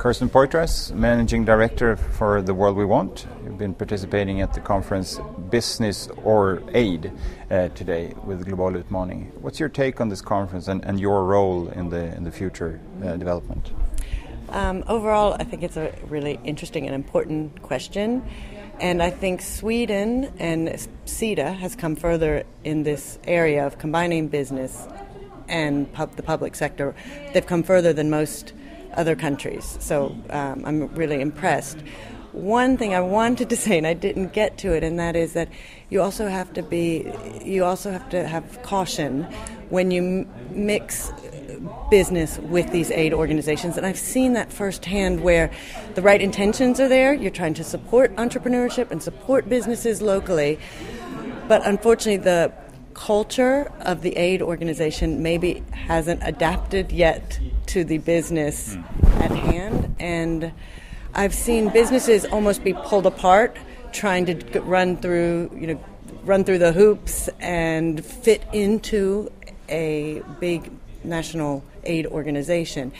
Kirsten Poitras, Managing Director for The World We Want. You've been participating at the conference Business or Aid today with Global Utmanings. What's your take on this conference and your role in the future development? Overall, I think it's a really interesting and important question. And I think Sweden and SIDA has come further in this area of combining business and the public sector. They've come further than most other countries. So I'm really impressed. One thing I wanted to say, and I didn't get to it, and that is that you also have to have caution when you mix business with these aid organizations. And I've seen that firsthand where the right intentions are there. You're trying to support entrepreneurship and support businesses locally. But unfortunately, the culture of the aid organization maybe hasn't adapted yet to the business at hand. And I've seen businesses almost be pulled apart trying to run through the hoops and fit into a big national aid organization.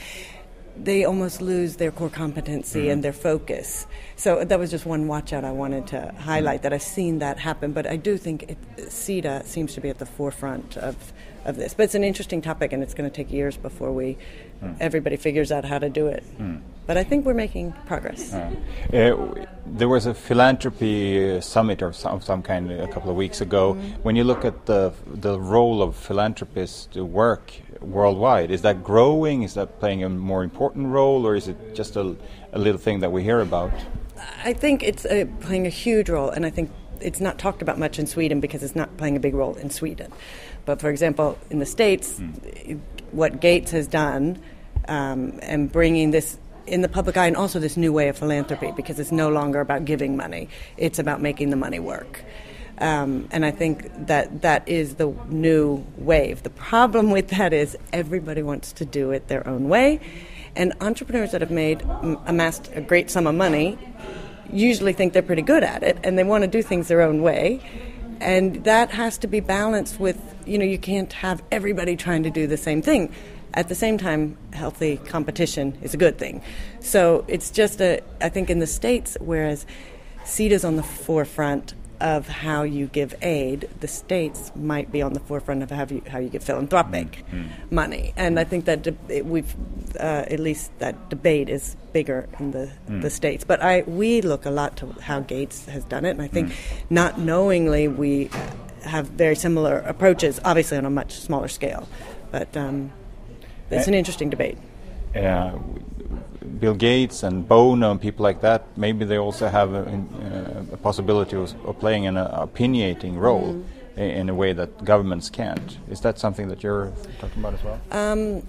They almost lose their core competency and their focus. So that was just one watch out I wanted to highlight, that I've seen that happen. But I do think SIDA seems to be at the forefront of this. But it's an interesting topic, and it's going to take years before everybody figures out how to do it. But I think we're making progress. There was a philanthropy summit of some kind a couple of weeks ago. When you look at the role of philanthropists to work worldwide, is that growing? Is that playing a more important role, or is it just a little thing that we hear about? I think it's playing a huge role, and I think it's not talked about much in Sweden because it's not playing a big role in Sweden. But for example, in the States, what Gates has done and bringing this in the public eye, and also this new way of philanthropy, because it's no longer about giving money, it's about making the money work. And I think that is the new wave. The problem with that is everybody wants to do it their own way, and entrepreneurs that have amassed a great sum of money usually think they're pretty good at it, and they want to do things their own way. And that has to be balanced with, you can't have everybody trying to do the same thing. At the same time, healthy competition is a good thing. So it's just I think in the States, whereas SIDA's on the forefront of how you give aid, the States might be on the forefront of how you give philanthropic money. And I think that at least that debate is bigger in the States. But we look a lot to how Gates has done it, and I think not knowingly we have very similar approaches, obviously on a much smaller scale. But it's an interesting debate. Bill Gates and Bono and people like that, maybe they also have a possibility of playing an opinionating role in a way that governments can't. Is that something that you're talking about as well?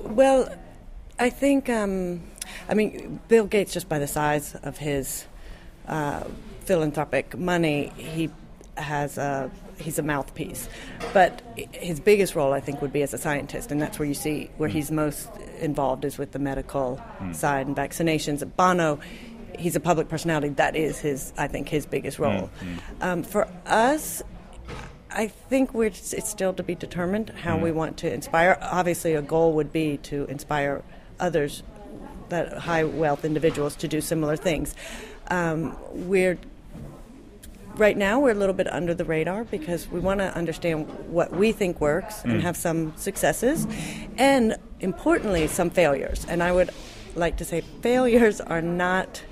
Well, I think, Bill Gates, just by the size of his philanthropic money, he's a mouthpiece. But his biggest role, I think, would be as a scientist, and that's where you see where he's most involved is with the medical side and vaccinations. Bono, he's a public personality. That is his biggest role. For us, I think it's still to be determined how we want to inspire. Obviously, a goal would be to inspire others, that high wealth individuals, to do similar things. Right now, we're a little bit under the radar because we want to understand what we think works and have some successes, and importantly, some failures. And I would like to say failures are not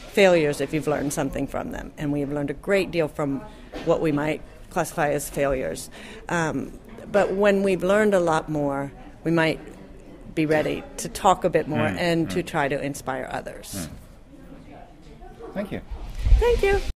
failures if you've learned something from them. And we have learned a great deal from what we might classify as failures. But when we've learned a lot more, we might be ready to talk a bit more and to try to inspire others. Thank you. Thank you.